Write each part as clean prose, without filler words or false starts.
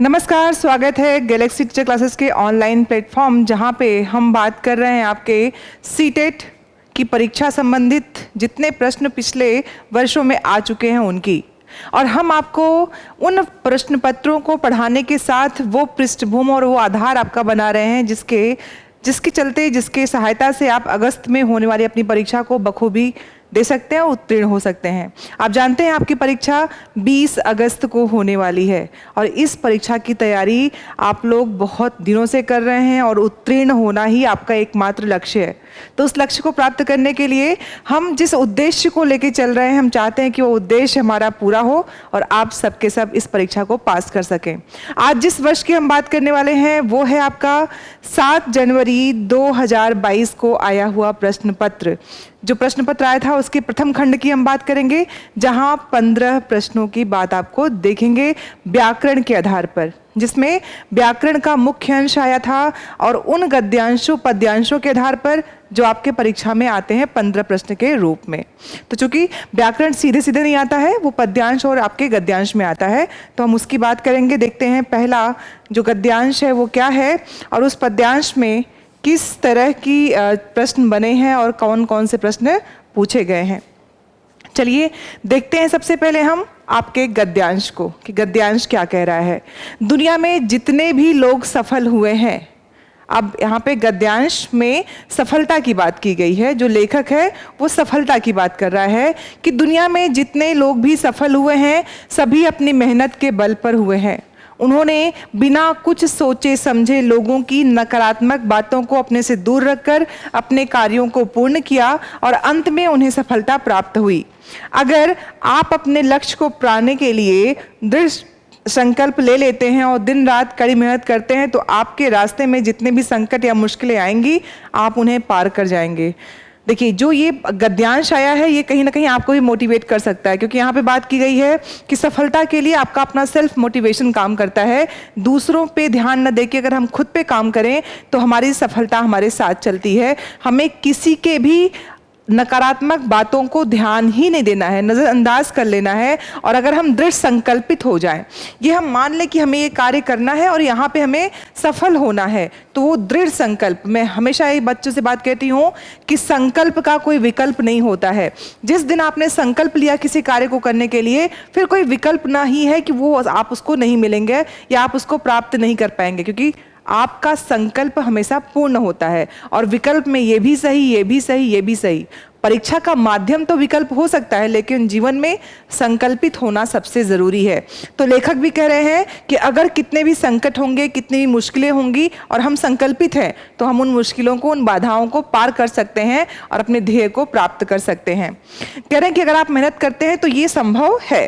नमस्कार, स्वागत है गैलेक्सी टीचर क्लासेस के ऑनलाइन प्लेटफॉर्म, जहां पे हम बात कर रहे हैं आपके सीटेट की परीक्षा संबंधित जितने प्रश्न पिछले वर्षों में आ चुके हैं उनकी, और हम आपको उन प्रश्न पत्रों को पढ़ाने के साथ वो पृष्ठभूमि और वो आधार आपका बना रहे हैं जिसके सहायता से आप अगस्त में होने वाली अपनी परीक्षा को बखूबी दे सकते हैं और उत्तीर्ण हो सकते हैं। आप जानते हैं आपकी परीक्षा 20 अगस्त को होने वाली है और इस परीक्षा की तैयारी आप लोग बहुत दिनों से कर रहे हैं और उत्तीर्ण होना ही आपका एकमात्र लक्ष्य है। तो उस लक्ष्य को प्राप्त करने के लिए हम जिस उद्देश्य को लेकर चल रहे हैं, हम चाहते हैं कि वो उद्देश्य हमारा पूरा हो और आप सबके सब इस परीक्षा को पास कर सकें। आज जिस वर्ष की हम बात करने वाले हैं वो है आपका 7 जनवरी 2022 को आया हुआ प्रश्न पत्र। जो प्रश्न पत्र आया था उसके प्रथम खंड की हम बात करेंगे, जहां 15 प्रश्नों की बात आपको देखेंगे व्याकरण के आधार पर, जिसमें व्याकरण का मुख्य अंश आया था और उन गद्यांशों पद्यांशों के आधार पर जो आपके परीक्षा में आते हैं 15 प्रश्न के रूप में। तो चूंकि व्याकरण सीधे सीधे नहीं आता है, वो पद्यांश और आपके गद्यांश में आता है, तो हम उसकी बात करेंगे। देखते हैं पहला जो गद्यांश है वो क्या है और उस पद्यांश में किस तरह की प्रश्न बने हैं और कौन कौन से प्रश्न पूछे गए हैं। चलिए देखते हैं सबसे पहले हम आपके गद्यांश को कि गद्यांश क्या कह रहा है। दुनिया में जितने भी लोग सफल हुए हैं, अब यहाँ पे गद्यांश में सफलता की बात की गई है, जो लेखक है वो सफलता की बात कर रहा है कि दुनिया में जितने लोग भी सफल हुए हैं सभी अपनी मेहनत के बल पर हुए हैं। उन्होंने बिना कुछ सोचे समझे लोगों की नकारात्मक बातों को अपने से दूर रखकर अपने कार्यों को पूर्ण किया और अंत में उन्हें सफलता प्राप्त हुई। अगर आप अपने लक्ष्य को पाने के लिए दृढ़ संकल्प ले लेते हैं और दिन रात कड़ी मेहनत करते हैं तो आपके रास्ते में जितने भी संकट या मुश्किलें आएंगी आप उन्हें पार कर जाएंगे। देखिए, जो ये गद्यांश आया है ये कहीं ना कहीं आपको भी मोटिवेट कर सकता है, क्योंकि यहाँ पे बात की गई है कि सफलता के लिए आपका अपना सेल्फ मोटिवेशन काम करता है। दूसरों पे ध्यान न देके अगर हम खुद पे काम करें तो हमारी सफलता हमारे साथ चलती है। हमें किसी के भी नकारात्मक बातों को ध्यान ही नहीं देना है, नज़रअंदाज कर लेना है। और अगर हम दृढ़ संकल्पित हो जाएं, ये हम मान लें कि हमें ये कार्य करना है और यहाँ पे हमें सफल होना है, तो वो दृढ़ संकल्प, मैं हमेशा ये बच्चों से बात कहती हूँ कि संकल्प का कोई विकल्प नहीं होता है। जिस दिन आपने संकल्प लिया किसी कार्य को करने के लिए, फिर कोई विकल्प ना ही है कि वो आप उसको नहीं मिलेंगे या आप उसको प्राप्त नहीं कर पाएंगे, क्योंकि आपका संकल्प हमेशा पूर्ण होता है। और विकल्प में ये भी सही, ये भी सही, ये भी सही। परीक्षा का माध्यम तो विकल्प हो सकता है, लेकिन जीवन में संकल्पित होना सबसे जरूरी है। तो लेखक भी कह रहे हैं कि अगर कितने भी संकट होंगे, कितनी भी मुश्किलें होंगी और हम संकल्पित हैं तो हम उन मुश्किलों को, उन बाधाओं को पार कर सकते हैं और अपने ध्येय को प्राप्त कर सकते हैं। कह रहे हैं कि अगर आप मेहनत करते हैं तो ये संभव है।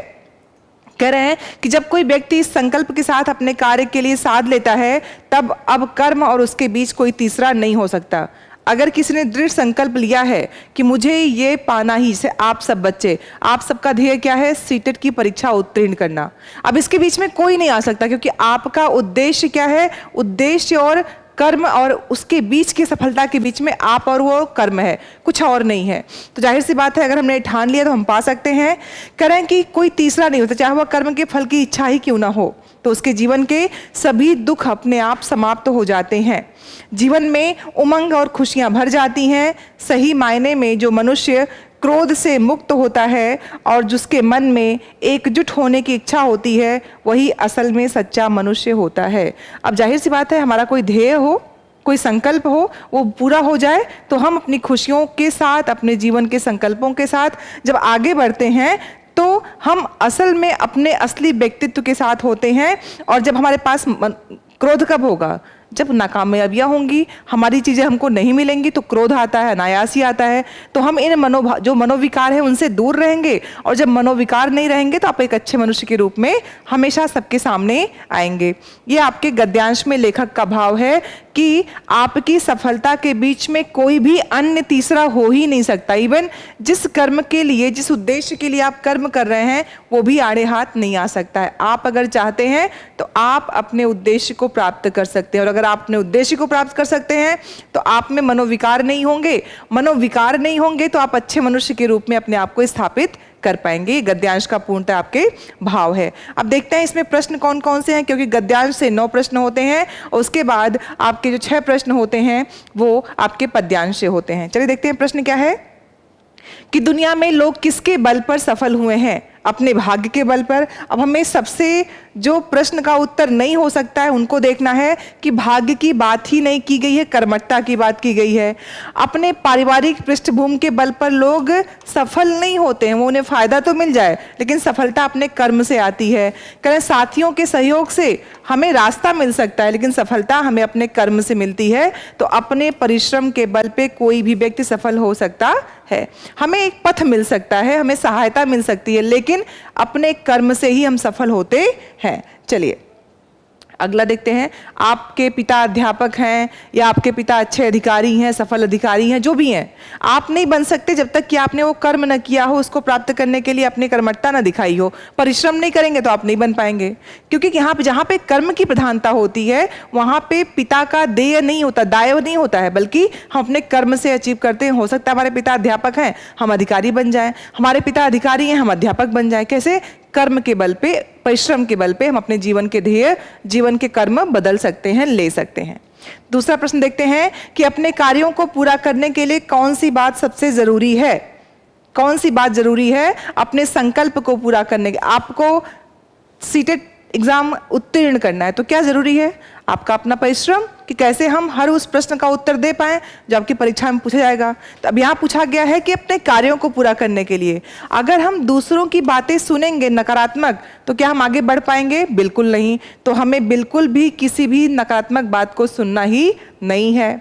कह रहे हैं कि जब कोई व्यक्ति इस संकल्प के साथ अपने कार्य के लिए साध लेता है तब अब कर्म और उसके बीच कोई तीसरा नहीं हो सकता। अगर किसी ने दृढ़ संकल्प लिया है कि मुझे ये पाना ही, जैसे आप सब बच्चे, आप सबका ध्येय क्या है? सीटेट की परीक्षा उत्तीर्ण करना। अब इसके बीच में कोई नहीं आ सकता, क्योंकि आपका उद्देश्य क्या है? उद्देश्य और कर्म और उसके बीच की सफलता के बीच में आप और वो कर्म है, कुछ और नहीं है। तो जाहिर सी बात है अगर हमने ठान लिया तो हम पा सकते हैं। करें कि कोई तीसरा नहीं होता, चाहे वह कर्म के फल की इच्छा ही क्यों ना हो, तो उसके जीवन के सभी दुख अपने आप समाप्त हो जाते हैं। जीवन में उमंग और खुशियां भर जाती हैं। सही मायने में जो मनुष्य क्रोध से मुक्त होता है और जिसके मन में एकजुट होने की इच्छा होती है, वही असल में सच्चा मनुष्य होता है। अब जाहिर सी बात है हमारा कोई ध्येय हो, कोई संकल्प हो, वो पूरा हो जाए तो हम अपनी खुशियों के साथ, अपने जीवन के संकल्पों के साथ जब आगे बढ़ते हैं तो हम असल में अपने असली व्यक्तित्व के साथ होते हैं। और जब हमारे पास क्रोध कब होगा? जब नाकामयाबियाँ होंगी, हमारी चीज़ें हमको नहीं मिलेंगी तो क्रोध आता है, अनायास ही आता है। तो हम इन जो मनोविकार है उनसे दूर रहेंगे, और जब मनोविकार नहीं रहेंगे तो आप एक अच्छे मनुष्य के रूप में हमेशा सबके सामने आएंगे। ये आपके गद्यांश में लेखक का भाव है कि आपकी सफलता के बीच में कोई भी अन्य तीसरा हो ही नहीं सकता। इवन जिस कर्म के लिए, जिस उद्देश्य के लिए आप कर्म कर रहे हैं, वो भी आड़े हाथ नहीं आ सकता है। आप अगर चाहते हैं तो आप अपने उद्देश्य को प्राप्त कर सकते हैं, और अगर आप अपने उद्देश्य को प्राप्त कर सकते हैं तो आप में मनोविकार नहीं होंगे। मनोविकार नहीं होंगे तो आप अच्छे मनुष्य के रूप में अपने आप को स्थापित कर पाएंगे। ये गद्यांश का पूर्णतः आपके भाव है। अब देखते हैं इसमें प्रश्न कौन कौन से हैं, क्योंकि गद्यांश से 9 प्रश्न होते हैं और उसके बाद आपके जो 6 प्रश्न होते हैं वो आपके पद्यांश से होते हैं। चलिए देखते हैं प्रश्न क्या है कि दुनिया में लोग किसके बल पर सफल हुए हैं? अपने भाग्य के बल पर। अब हमें सबसे जो प्रश्न का उत्तर नहीं हो सकता है उनको देखना है कि भाग्य की बात ही नहीं की गई है, कर्मठता की बात की गई है। अपने पारिवारिक पृष्ठभूमि के बल पर लोग सफल नहीं होते हैं, वो उन्हें फायदा तो मिल जाए लेकिन सफलता अपने कर्म से आती है। करें साथियों के सहयोग से हमें रास्ता मिल सकता है लेकिन सफलता हमें अपने कर्म से मिलती है। तो अपने परिश्रम के बल पे कोई भी व्यक्ति सफल हो सकता है। हमें एक पथ मिल सकता है, हमें सहायता मिल सकती है, लेकिन अपने कर्म से ही हम सफल होते हैं। चलिए अगला देखते हैं। आपके पिता अध्यापक हैं या आपके पिता अच्छे अधिकारी हैं, सफल अधिकारी हैं, जो भी हैं, आप नहीं बन सकते जब तक कि आपने वो कर्म न किया हो, उसको प्राप्त करने के लिए अपनी कर्मठता न दिखाई हो। परिश्रम नहीं करेंगे तो आप नहीं बन पाएंगे, क्योंकि यहाँ पे जहाँ पे कर्म की प्रधानता होती है वहाँ पे पिता का देय नहीं होता, दाय नहीं होता है, बल्कि हम अपने कर्म से अचीव करते हैं। हो सकता है हमारे पिता अध्यापक हैं, हम अधिकारी बन जाएं, हमारे पिता अधिकारी हैं, हम अध्यापक बन जाएं। कैसे? कर्म के बल पे, परिश्रम के बल पे हम अपने जीवन के ध्येय, जीवन के कर्म बदल सकते हैं, ले सकते हैं। दूसरा प्रश्न देखते हैं कि अपने कार्यों को पूरा करने के लिए कौन सी बात सबसे जरूरी है? कौन सी बात जरूरी है अपने संकल्प को पूरा करने के? आपको सीटेट एग्जाम उत्तीर्ण करना है तो क्या जरूरी है? आपका अपना परिश्रम, कि कैसे हम हर उस प्रश्न का उत्तर दे पाएं जो आपकी परीक्षा में पूछा जाएगा। तो अब यहाँ पूछा गया है कि अपने कार्यों को पूरा करने के लिए अगर हम दूसरों की बातें सुनेंगे नकारात्मक, तो क्या हम आगे बढ़ पाएंगे? बिल्कुल नहीं। तो हमें बिल्कुल भी किसी भी नकारात्मक बात को सुनना ही नहीं है।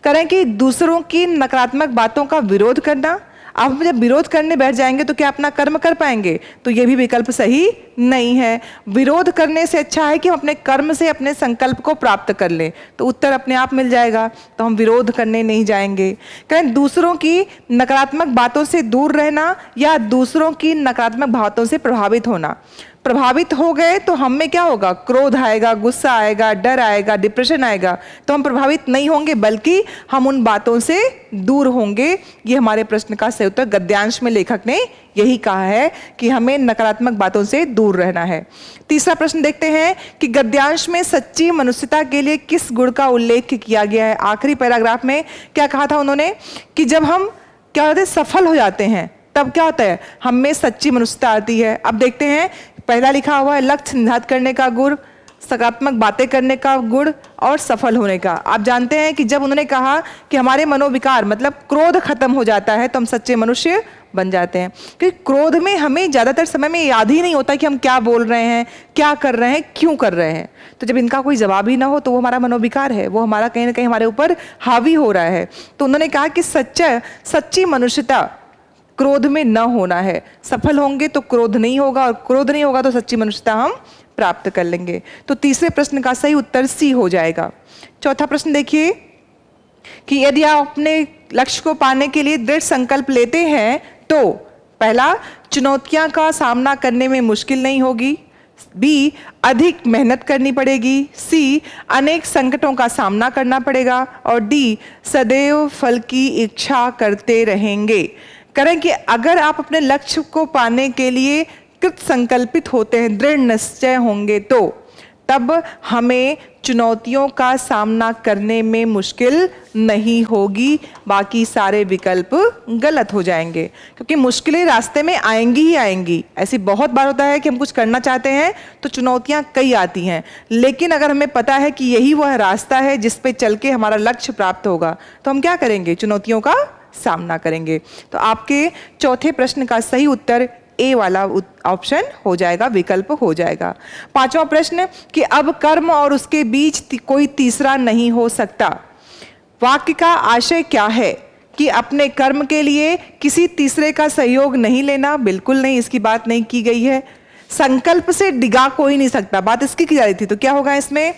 करें कि दूसरों की नकारात्मक बातों का विरोध करना। अब हम जब विरोध करने बैठ जाएंगे तो क्या अपना कर्म कर पाएंगे? तो ये भी विकल्प सही नहीं है। विरोध करने से अच्छा है कि हम अपने कर्म से अपने संकल्प को प्राप्त कर लें, तो उत्तर अपने आप मिल जाएगा। तो हम विरोध करने नहीं जाएंगे। कहें दूसरों की नकारात्मक बातों से दूर रहना या दूसरों की नकारात्मक बातों से प्रभावित होना। प्रभावित हो गए तो हम में क्या होगा? क्रोध आएगा, गुस्सा आएगा, डर आएगा, डिप्रेशन आएगा। तो हम प्रभावित नहीं होंगे बल्कि हम उन बातों से दूर होंगे। ये हमारे प्रश्न का सही उत्तर, गद्यांश में लेखक ने यही कहा है कि हमें नकारात्मक बातों से दूर रहना है। तीसरा प्रश्न देखते हैं कि गद्यांश में सच्ची मनुष्यता के लिए किस गुण का उल्लेख किया गया है? आखिरी पैराग्राफ में क्या कहा था उन्होंने कि जब हम क्या होते हैं, सफल हो जाते हैं, तब क्या होता है? हम में सच्ची मनुष्यता आती है। अब देखते हैं, पहला लिखा हुआ है लक्ष्य निर्धारित करने का गुण, सकारात्मक बातें करने का गुण और सफल होने का। आप जानते हैं कि जब उन्होंने कहा कि हमारे मनोविकार मतलब क्रोध खत्म हो जाता है तो हम सच्चे मनुष्य बन जाते हैं। क्योंकि क्रोध में हमें ज़्यादातर समय में याद ही नहीं होता कि हम क्या बोल रहे हैं, क्या कर रहे हैं, क्यों कर रहे हैं। तो जब इनका कोई जवाब ही ना हो तो वो हमारा मनोविकार है, वो हमारा कहीं ना कहीं हमारे ऊपर हावी हो रहा है। तो उन्होंने कहा कि सच्ची मनुष्यता क्रोध में न होना है। सफल होंगे तो क्रोध नहीं होगा और क्रोध नहीं होगा तो सच्ची मनुष्यता हम प्राप्त कर लेंगे। तो तीसरे प्रश्न का सही उत्तर सी हो जाएगा। चौथा प्रश्न देखिए कि यदि आप अपने लक्ष्य को पाने के लिए दृढ़ संकल्प लेते हैं तो पहला, चुनौतियां का सामना करने में मुश्किल नहीं होगी। बी, अधिक मेहनत करनी पड़ेगी। सी, अनेक संकटों का सामना करना पड़ेगा। और डी, सदैव फल की इच्छा करते रहेंगे। करें कि अगर आप अपने लक्ष्य को पाने के लिए कृत संकल्पित होते हैं, दृढ़ निश्चय होंगे, तो तब हमें चुनौतियों का सामना करने में मुश्किल नहीं होगी। बाकी सारे विकल्प गलत हो जाएंगे, क्योंकि मुश्किलें रास्ते में आएंगी ही आएंगी। ऐसी बहुत बार होता है कि हम कुछ करना चाहते हैं तो चुनौतियां कई आती हैं, लेकिन अगर हमें पता है कि यही वह रास्ता है जिस पे चल के हमारा लक्ष्य प्राप्त होगा, तो हम क्या करेंगे? चुनौतियों का सामना करेंगे। तो आपके चौथे प्रश्न का सही उत्तर ए वाला ऑप्शन हो जाएगा, विकल्प हो जाएगा। पांचवा प्रश्न कि अब कर्म और उसके बीच कोई तीसरा नहीं हो सकता। वाक्य का आशय क्या है? कि अपने कर्म के लिए किसी तीसरे का सहयोग नहीं लेना, बिल्कुल नहीं, इसकी बात नहीं की गई है। संकल्प से डिगा कोई नहीं सकता, बात इसकी की जा रही थी। तो क्या होगा इसमें?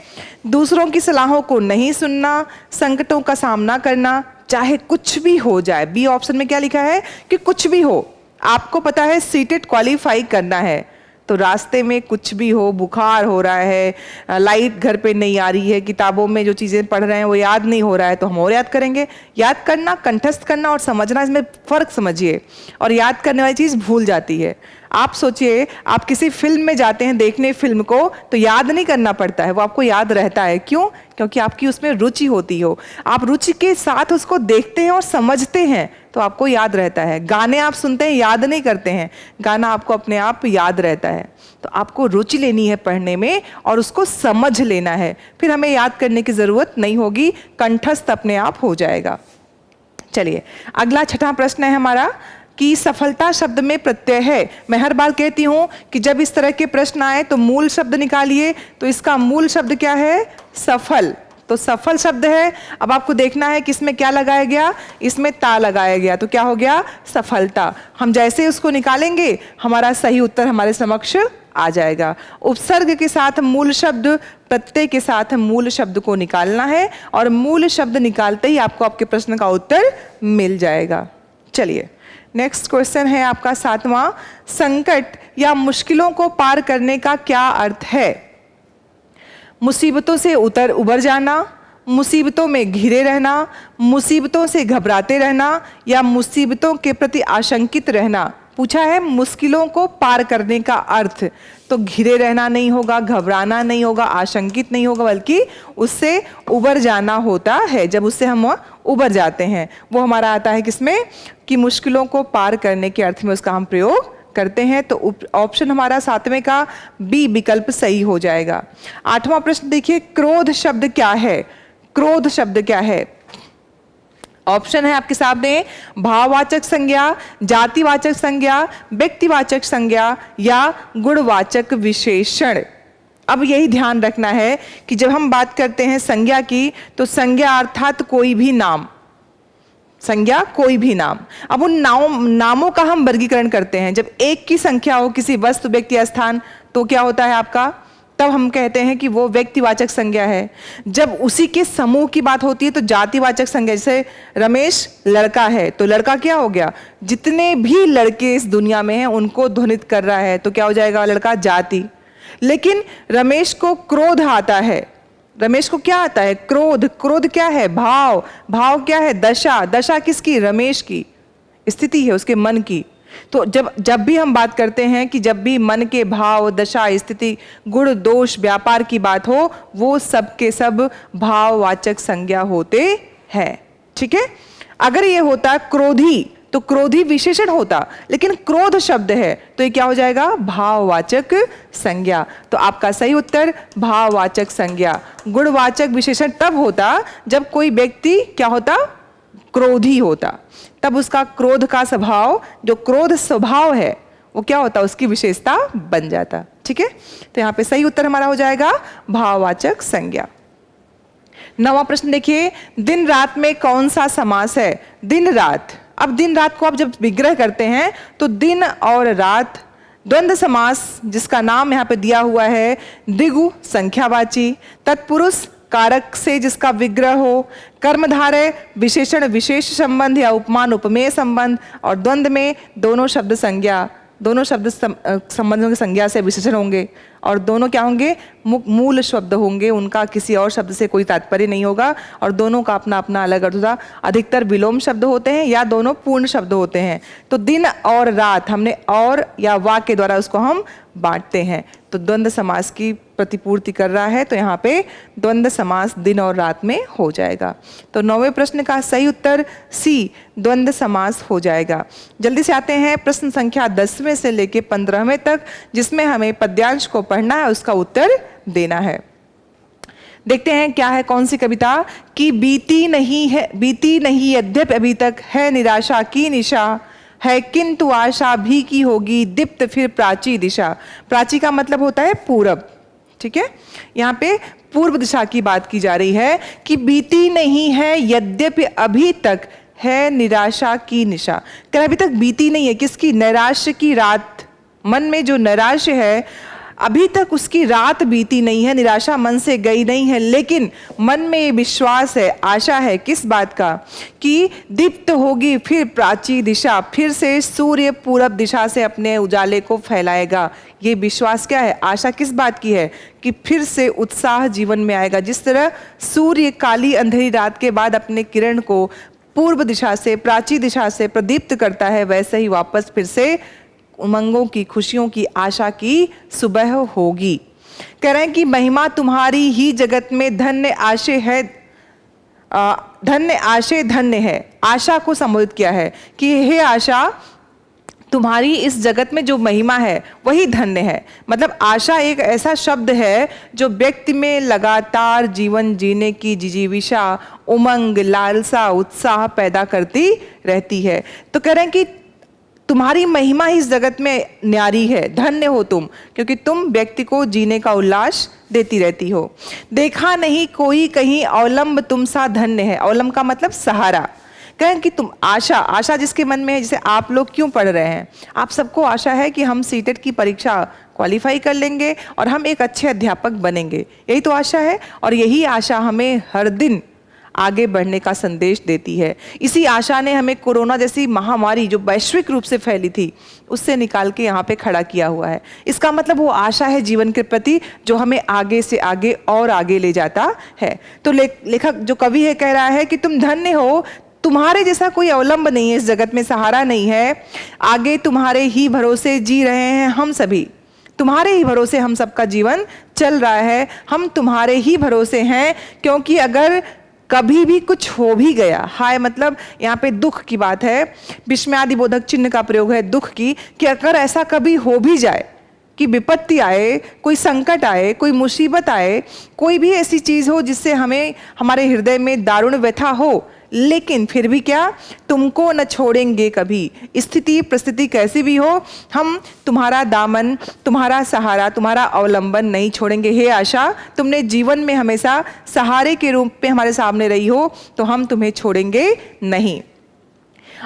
दूसरों की सलाहों को नहीं सुनना, संकटों का सामना करना, चाहे कुछ भी हो जाए। बी ऑप्शन में क्या लिखा है कि कुछ भी हो, आपको पता है सीटेट क्वालिफाई करना है, तो रास्ते में कुछ भी हो, बुखार हो रहा है, लाइट घर पे नहीं आ रही है, किताबों में जो चीज़ें पढ़ रहे हैं वो याद नहीं हो रहा है, तो हम और याद करेंगे। याद करना, कंठस्थ करना और समझना, इसमें फ़र्क समझिए। और याद करने वाली चीज़ भूल जाती है। आप सोचिए, आप किसी फिल्म में जाते हैं देखने फिल्म को, तो याद नहीं करना पड़ता है, वो आपको याद रहता है। क्यों? क्योंकि आपकी उसमें रुचि होती हो, आप रुचि के साथ उसको देखते हैं और समझते हैं, तो आपको याद रहता है। गाने आप सुनते हैं, याद नहीं करते हैं, गाना आपको अपने आप याद रहता है। तो आपको रुचि लेनी है पढ़ने में और उसको समझ लेना है, फिर हमें याद करने की ज़रूरत नहीं होगी, कंठस्थ अपने आप हो जाएगा। चलिए, अगला छठा प्रश्न है हमारा कि सफलता शब्द में प्रत्यय है। मैं हर बार कहती हूं कि जब इस तरह के प्रश्न आए तो मूल शब्द निकालिए। तो इसका मूल शब्द क्या है? सफल। तो सफल शब्द है। अब आपको देखना है कि इसमें क्या लगाया गया, इसमें ता लगाया गया, तो क्या हो गया? सफलता। हम जैसे उसको निकालेंगे हमारा सही उत्तर हमारे समक्ष आ जाएगा। उपसर्ग के साथ मूल शब्द, प्रत्यय के साथ मूल शब्द को निकालना है और मूल शब्द निकालते ही आपको आपके प्रश्न का उत्तर मिल जाएगा। चलिए, नेक्स्ट क्वेश्चन है आपका 7वां। संकट या मुश्किलों को पार करने का क्या अर्थ है? मुसीबतों से उबर जाना, मुसीबतों में घिरे रहना, मुसीबतों से घबराते रहना या मुसीबतों के प्रति आशंकित रहना। पूछा है मुश्किलों को पार करने का अर्थ, तो घिरे रहना नहीं होगा, घबराना नहीं होगा, आशंकित नहीं होगा, बल्कि उससे उबर जाना होता है। जब उससे हम उबर जाते हैं वो हमारा आता है किसमें? कि मुश्किलों को पार करने के अर्थ में उसका हम प्रयोग करते हैं। तो ऑप्शन हमारा 7वें का बी विकल्प सही हो जाएगा। 8वां प्रश्न देखिए, क्रोध शब्द क्या है? क्रोध शब्द क्या है? ऑप्शन है आपके सामने, भाववाचक संज्ञा, जातिवाचक संज्ञा, व्यक्तिवाचक संज्ञा या गुणवाचक विशेषण। अब यही ध्यान रखना है कि जब हम बात करते हैं संज्ञा की, तो संज्ञा अर्थात कोई भी नाम, संज्ञा कोई भी नाम। अब उन नामों का हम वर्गीकरण करते हैं। जब एक की संख्या हो किसी वस्तु, व्यक्ति या स्थान, तो क्या होता है आपका? तब हम कहते हैं कि वो व्यक्तिवाचक संज्ञा है। जब उसी के समूह की बात होती है तो जातिवाचक संज्ञा। जैसे रमेश लड़का है, तो लड़का क्या हो गया? जितने भी लड़के इस दुनिया में हैं उनको ध्वनित कर रहा है, तो क्या हो जाएगा? लड़का जाति। लेकिन रमेश को क्रोध आता है, रमेश को क्या आता है? क्रोध। क्रोध क्या है? भाव। भाव क्या है? दशा। दशा किसकी? रमेश की स्थिति है, उसके मन की। तो जब भी हम बात करते हैं कि जब भी मन के भाव, दशा, स्थिति, गुण, दोष, व्यापार की बात हो, वो सब के सब भाववाचक संज्ञा होते हैं। ठीक है? अगर ये होता क्रोधी, तो क्रोधी विशेषण होता, लेकिन क्रोध शब्द है तो ये क्या हो जाएगा? भाववाचक संज्ञा। तो आपका सही उत्तर भाववाचक संज्ञा। गुणवाचक विशेषण तब होता जब कोई व्यक्ति क्या होता? क्रोधी होता, तब उसका क्रोध का स्वभाव, जो क्रोध स्वभाव है, वो क्या होता? उसकी विशेषता बन जाता। ठीक है? तो यहाँ पे सही उत्तर हमारा हो जाएगा भाववाचक संज्ञा। 9वां प्रश्न देखिए, दिन रात में कौन सा समास है? दिन रात। अब दिन रात को आप जब विग्रह करते हैं तो दिन और रात द्वंद्व समास, जिसका नाम यहाँ पे दिया हुआ है द्विगु संख्यावाची, तत्पुरुष कारक से जिसका विग्रह हो, कर्मधारय विशेषण विशेष संबंध या उपमान उपमेय संबंध, और द्वंद्व में दोनों शब्द संज्ञा, दोनों शब्द संबंधों की संज्ञा से विशेषण होंगे और दोनों क्या होंगे? मूल शब्द होंगे, उनका किसी और शब्द से कोई तात्पर्य नहीं होगा और दोनों का अपना अपना अलग अर्थ होता। अधिकतर विलोम शब्द होते हैं या दोनों पूर्ण शब्द होते हैं। तो दिन और रात हमने और या वा के द्वारा उसको हम बांटते हैं, तो द्वंद्व समास की प्रतिपूर्ति कर रहा है, तो यहाँ पे द्वंद्व समास दिन और रात में हो जाएगा। तो 9वें प्रश्न का सही उत्तर सी द्वंद्व समास हो जाएगा। जल्दी से आते हैं प्रश्न संख्या 10वें से लेके 15वें तक, जिसमें हमें पद्यांश को पढ़ना है, उसका उत्तर देना है। देखते हैं क्या है, कौन सी कविता कि बीती नहीं यद्यपि अभी तक है निराशा की निशा, है किंतु आशा भी की होगी दीप्त फिर प्राची दिशा। प्राची का मतलब होता है पूरब। ठीक है? यहाँ पे पूर्व दिशा की बात की जा रही है कि बीती नहीं है यद्यपि अभी तक है निराशा की निशा। क्या अभी तक बीती नहीं है? किसकी? नैराश्य की रात। मन में जो नैराश्य है, अभी तक उसकी रात बीती नहीं है, निराशा मन से गई नहीं है, लेकिन मन में ये विश्वास है, आशा है किस बात का, कि दीप्त होगी फिर प्राची दिशा, फिर से सूर्य पूरब दिशा से अपने उजाले को फैलाएगा। ये विश्वास क्या है, आशा किस बात की है, कि फिर से उत्साह जीवन में आएगा। जिस तरह सूर्य काली अंधेरी रात के बाद अपने किरण को पूर्व दिशा से, प्राची दिशा से प्रदीप्त करता है, वैसे ही वापस फिर से उमंगों की, खुशियों की, आशा की सुबह होगी। कह रहे हैं कि महिमा तुम्हारी ही जगत में धन्य आशे है, धन्य आशे धन्य है। आशा को संबोधित किया है कि हे आशा, तुम्हारी इस जगत में जो महिमा है वही धन्य है। मतलब आशा एक ऐसा शब्द है जो व्यक्ति में लगातार जीवन जीने की जिजीविषा, उमंग, लालसा, उत्साह पैदा करती रहती है। तो कह रहे हैं कि तुम्हारी महिमा इस जगत में न्यारी है, धन्य हो तुम, क्योंकि तुम व्यक्ति को जीने का उल्लास देती रहती हो। देखा नहीं कोई कहीं अवलंब तुम सा धन्य है। अवलंब का मतलब सहारा। कहें कि तुम आशा, आशा जिसके मन में है, जैसे आप लोग क्यों पढ़ रहे हैं, आप सबको आशा है कि हम सीटेट की परीक्षा क्वालिफाई कर लेंगे और हम एक अच्छे अध्यापक बनेंगे, यही तो आशा है। और यही आशा हमें हर दिन आगे बढ़ने का संदेश देती है। इसी आशा ने हमें कोरोना जैसी महामारी जो वैश्विक रूप से फैली थी उससे निकाल के यहाँ पे खड़ा किया हुआ है। इसका मतलब वो आशा है जीवन के प्रति जो हमें आगे से आगे और आगे ले जाता है। तो लेखक जो कवि है कह रहा है कि तुम धन्य हो, तुम्हारे जैसा कोई अवलंब नहीं है इस जगत में, सहारा नहीं है। आगे तुम्हारे ही भरोसे जी रहे हैं हम सभी, तुम्हारे ही भरोसे हम सबका जीवन चल रहा है। हम तुम्हारे ही भरोसे हैं, क्योंकि अगर कभी भी कुछ हो भी गया, हाय मतलब यहाँ पे दुख की बात है, विस्मयादि बोधक चिन्ह का प्रयोग है दुख की, कि अगर ऐसा कभी हो भी जाए कि विपत्ति आए, कोई संकट आए, कोई मुसीबत आए, कोई भी ऐसी चीज़ हो जिससे हमें हमारे हृदय में दारुण व्यथा हो, लेकिन फिर भी क्या, तुमको न छोड़ेंगे कभी। स्थिति परिस्थिति कैसी भी हो, हम तुम्हारा दामन, तुम्हारा सहारा, तुम्हारा अवलंबन नहीं छोड़ेंगे। हे आशा, तुमने जीवन में हमेशा सहारे के रूप में हमारे सामने रही हो, तो हम तुम्हें छोड़ेंगे नहीं।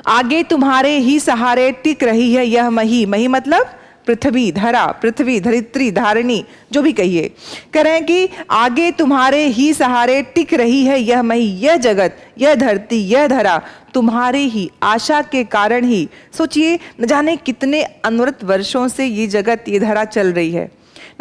आगे तुम्हारे ही सहारे टिक रही है यह मही, मही मतलब पृथ्वी, धरा, पृथ्वी, धरित्री, धारिणी, जो भी कहिए। कह रहे हैं कि आगे तुम्हारे ही सहारे टिक रही है यह मही, यह जगत, यह धरती, यह धरा तुम्हारे ही आशा के कारण ही। सोचिए, न जाने कितने अनवरत वर्षों से ये जगत, ये धरा चल रही है,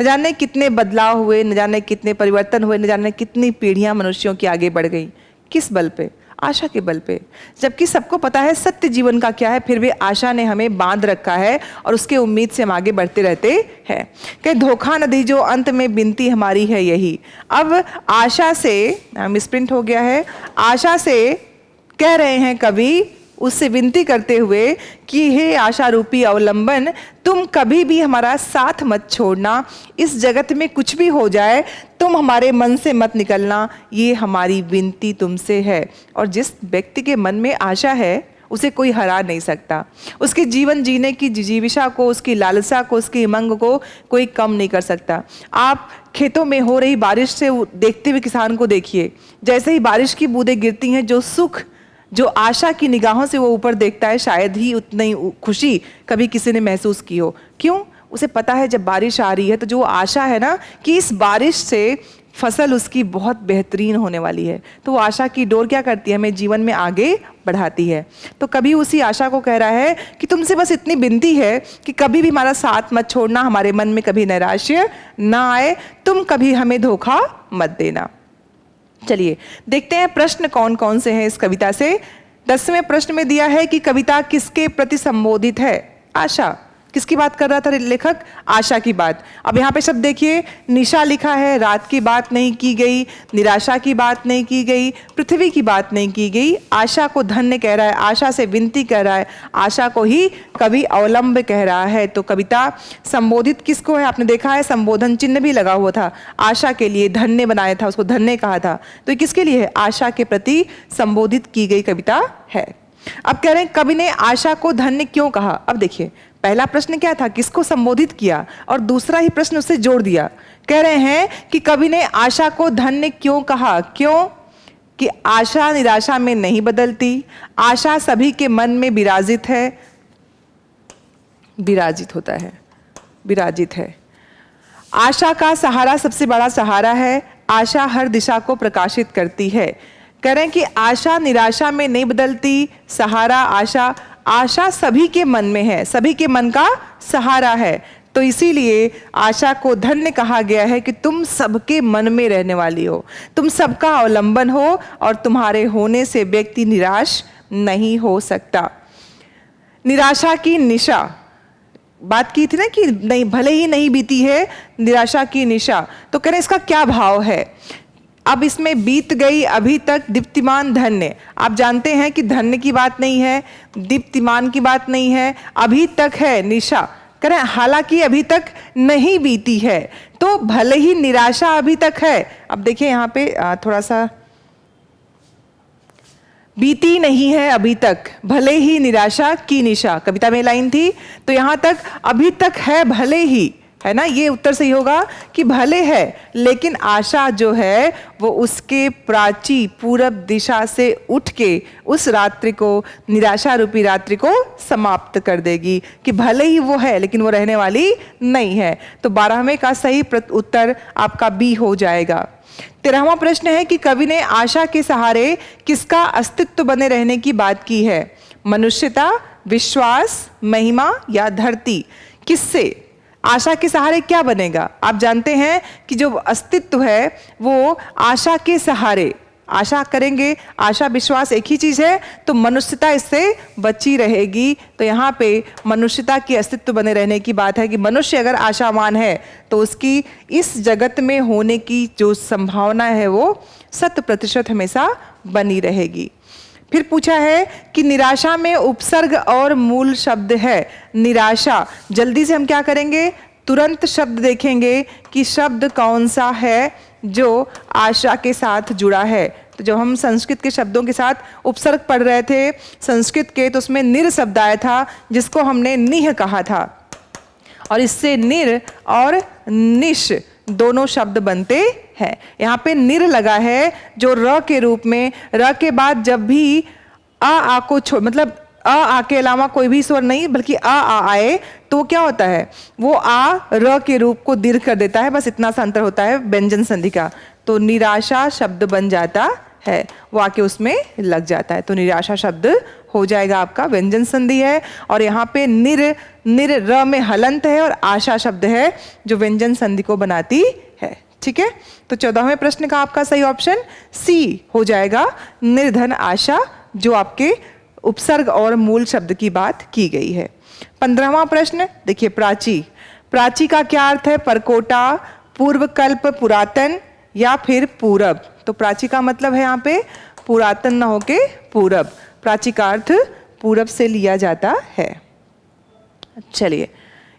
न जाने कितने बदलाव हुए, न जाने कितने परिवर्तन हुए, न जाने कितनी पीढ़ियां मनुष्यों की आगे बढ़ गई। किस बल पे? आशा के बल पे। जबकि सबको पता है सत्य जीवन का क्या है, फिर भी आशा ने हमें बांध रखा है और उसके उम्मीद से हम आगे बढ़ते रहते हैं। कि धोखा न दीजो अंत में बिनती हमारी है यही। अब आशा से, मिसप्रिंट हो गया है, आशा से कह रहे हैं कवि, उससे विनती करते हुए कि हे आशा रूपी अवलंबन, तुम कभी भी हमारा साथ मत छोड़ना। इस जगत में कुछ भी हो जाए, तुम हमारे मन से मत निकलना, ये हमारी विनती तुमसे है। और जिस व्यक्ति के मन में आशा है उसे कोई हरा नहीं सकता। उसके जीवन जीने की जिजीविषा को, उसकी लालसा को, उसकी उमंग को कोई कम नहीं कर सकता। आप खेतों में हो रही बारिश से देखते हुए किसान को देखिए, जैसे ही बारिश की बूंदें गिरती हैं, जो सुख, जो आशा की निगाहों से वो ऊपर देखता है, शायद ही उतनी खुशी कभी किसी ने महसूस की हो। क्यों? उसे पता है जब बारिश आ रही है तो जो आशा है ना कि इस बारिश से फसल उसकी बहुत बेहतरीन होने वाली है, तो वो आशा की डोर क्या करती है, हमें जीवन में आगे बढ़ाती है। तो कभी उसी आशा को कह रहा है कि तुमसे बस इतनी विनती है कि कभी भी हमारा साथ मत छोड़ना, हमारे मन में कभी नैराश्य ना आए, तुम कभी हमें धोखा मत देना। चलिए देखते हैं प्रश्न कौन कौन से हैं इस कविता से। 10वें प्रश्न में दिया है कि कविता किसके प्रति संबोधित है। आशा, किसकी बात कर रहा था लेखक? आशा की बात। अब यहाँ पे शब्द देखिए, निशा लिखा है, रात की बात नहीं की गई, निराशा की बात नहीं की गई, पृथ्वी की बात नहीं की गई। आशा को धन्य कह रहा है, आशा से विनती कह रहा है, आशा को ही कवि अवलंब कह रहा है। तो कविता संबोधित किसको है? आपने देखा है संबोधन चिन्ह भी लगा हुआ था, आशा के लिए धन्य बनाया था, उसको धन्य कहा था। तो ये किसके लिए है? आशा के प्रति संबोधित की गई कविता है। अब कह रहे हैं कवि ने आशा को धन्य क्यों कहा। अब देखिए, पहला प्रश्न क्या था, किसको संबोधित किया, और दूसरा ही प्रश्न उससे जोड़ दिया। कह रहे हैं कि कवि ने आशा को धन्य क्यों कहा। क्यों? कि आशा निराशा में नहीं बदलती, आशा सभी के मन में विराजित है, विराजित होता है, विराजित है। आशा का सहारा सबसे बड़ा सहारा है, आशा हर दिशा को प्रकाशित करती है। कह रहे हैं कि आशा निराशा में नहीं बदलती, सहारा आशा, आशा सभी के मन में है, सभी के मन का सहारा है। तो इसीलिए आशा को धन्य कहा गया है कि तुम सबके मन में रहने वाली हो, तुम सबका अवलंबन हो और तुम्हारे होने से व्यक्ति निराश नहीं हो सकता। निराशा की निशा, बात की थी ना कि नहीं, भले ही नहीं बीती है निराशा की निशा, तो कह रहे इसका क्या भाव है। अब इसमें बीत गई अभी तक दीप्तिमान धन्य, आप जानते हैं कि धन्य की बात नहीं है, दीप्तिमान की बात नहीं है, अभी तक है निशा, कह रहे हालांकि अभी तक नहीं बीती है, तो भले ही निराशा अभी तक है। अब देखिए यहाँ पे थोड़ा सा, बीती नहीं है अभी तक, भले ही निराशा की निशा, कविता में लाइन थी, तो यहाँ तक अभी तक है, भले ही, है ना, ये उत्तर सही होगा कि भले है, लेकिन आशा जो है वो उसके प्राची पूरब दिशा से उठ के उस रात्रि को, निराशा रूपी रात्रि को समाप्त कर देगी, कि भले ही वो है लेकिन वो रहने वाली नहीं है। तो 12वें का सही उत्तर आपका बी हो जाएगा। 13वां प्रश्न है कि कवि ने आशा के सहारे किसका अस्तित्व बने रहने की बात की है, मनुष्यता, विश्वास, महिमा या धरती। किससे, आशा के सहारे क्या बनेगा। आप जानते हैं कि जो अस्तित्व है वो आशा के सहारे, आशा करेंगे, आशा विश्वास एक ही चीज है, तो मनुष्यता इससे बची रहेगी। तो यहाँ पे मनुष्यता की अस्तित्व बने रहने की बात है कि मनुष्य अगर आशावान है तो उसकी इस जगत में होने की जो संभावना है वो 100% हमेशा बनी रहेगी। फिर पूछा है कि निराशा में उपसर्ग और मूल शब्द है। निराशा, जल्दी से हम क्या करेंगे, तुरंत शब्द देखेंगे कि शब्द कौन सा है जो आशा के साथ जुड़ा है। तो जब हम संस्कृत के शब्दों के साथ उपसर्ग पढ़ रहे थे संस्कृत के, तो उसमें निर शब्द आया था जिसको हमने निह कहा था, और इससे निर और निश दोनों शब्द बनते हैं। यहाँ पे निर लगा है जो र के रूप में, र के बाद जब भी आ को छोड़, मतलब आ के अलावा कोई भी स्वर नहीं बल्कि आ आए तो क्या होता है, वो आ र के रूप को दीर्घ कर देता है, बस इतना सा अंतर होता है व्यंजन संधि का। तो निराशा शब्द बन जाता है, वो आके उसमें लग जाता है, तो निराशा शब्द हो जाएगा आपका, व्यंजन संधि है। और यहाँ पे निर, निर र में हलंत है और आशा शब्द है जो व्यंजन संधि को बनाती है। ठीक है, तो 14वें प्रश्न का आपका सही ऑप्शन सी हो जाएगा, निर्धन आशा, जो आपके उपसर्ग और मूल शब्द की बात की गई है। 15वां प्रश्न देखिए, प्राची, प्राची का क्या अर्थ है, परकोटा, पूर्वकल्प, पुरातन या फिर पूरब। तो प्राची का मतलब है यहाँ पे पुरातन न होके पूरब, प्राची का अर्थ पूरब से लिया जाता है। चलिए,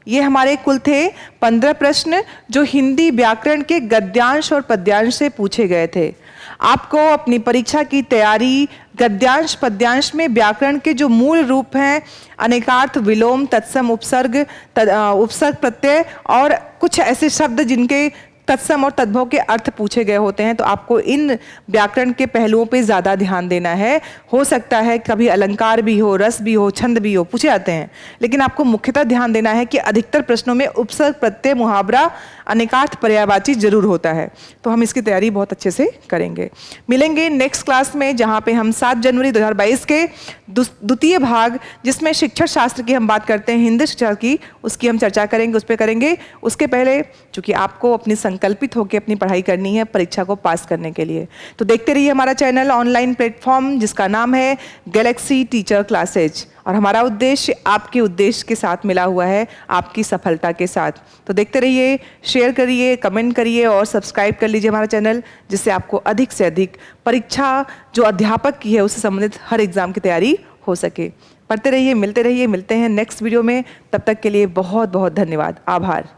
ये हमारे कुल थे 15 प्रश्न जो हिंदी व्याकरण के गद्यांश और पद्यांश से पूछे गए थे। आपको अपनी परीक्षा की तैयारी गद्यांश पद्यांश में व्याकरण के जो मूल रूप हैं, अनेकार्थ, विलोम, तत्सम, उपसर्ग, उपसर्ग प्रत्यय और कुछ ऐसे शब्द जिनके तत्सम और तद्भव के अर्थ पूछे गए होते हैं, तो आपको इन व्याकरण के पहलुओं पे ज़्यादा ध्यान देना है। हो सकता है कभी अलंकार भी हो, रस भी हो, छंद भी हो, पूछे जाते हैं, लेकिन आपको मुख्यतः ध्यान देना है कि अधिकतर प्रश्नों में उपसर्ग, प्रत्यय, मुहावरा, अनेकार्थ, पर्यायवाची जरूर होता है। तो हम इसकी तैयारी बहुत अच्छे से करेंगे। मिलेंगे नेक्स्ट क्लास में, जहाँ पे हम 7 जनवरी 2022 के द्वितीय भाग, जिसमें शिक्षण शास्त्र की हम बात करते हैं, हिंदी शिक्षा की, उसकी हम चर्चा करेंगे, उस पर करेंगे। उसके पहले चूँकि आपको अपनी संकल्पित होकर अपनी पढ़ाई करनी है परीक्षा को पास करने के लिए, तो देखते रहिए हमारा चैनल, ऑनलाइन प्लेटफॉर्म जिसका नाम है गैलेक्सी टीचर क्लासेज, और हमारा उद्देश्य आपके उद्देश्य के साथ मिला हुआ है, आपकी सफलता के साथ। तो देखते रहिए, शेयर करिए, कमेंट करिए और सब्सक्राइब कर लीजिए हमारा चैनल, जिससे आपको अधिक से अधिक परीक्षा जो अध्यापक की है उससे संबंधित हर एग्जाम की तैयारी हो सके। पढ़ते रहिए, मिलते हैं नेक्स्ट वीडियो में। तब तक के लिए बहुत बहुत धन्यवाद, आभार।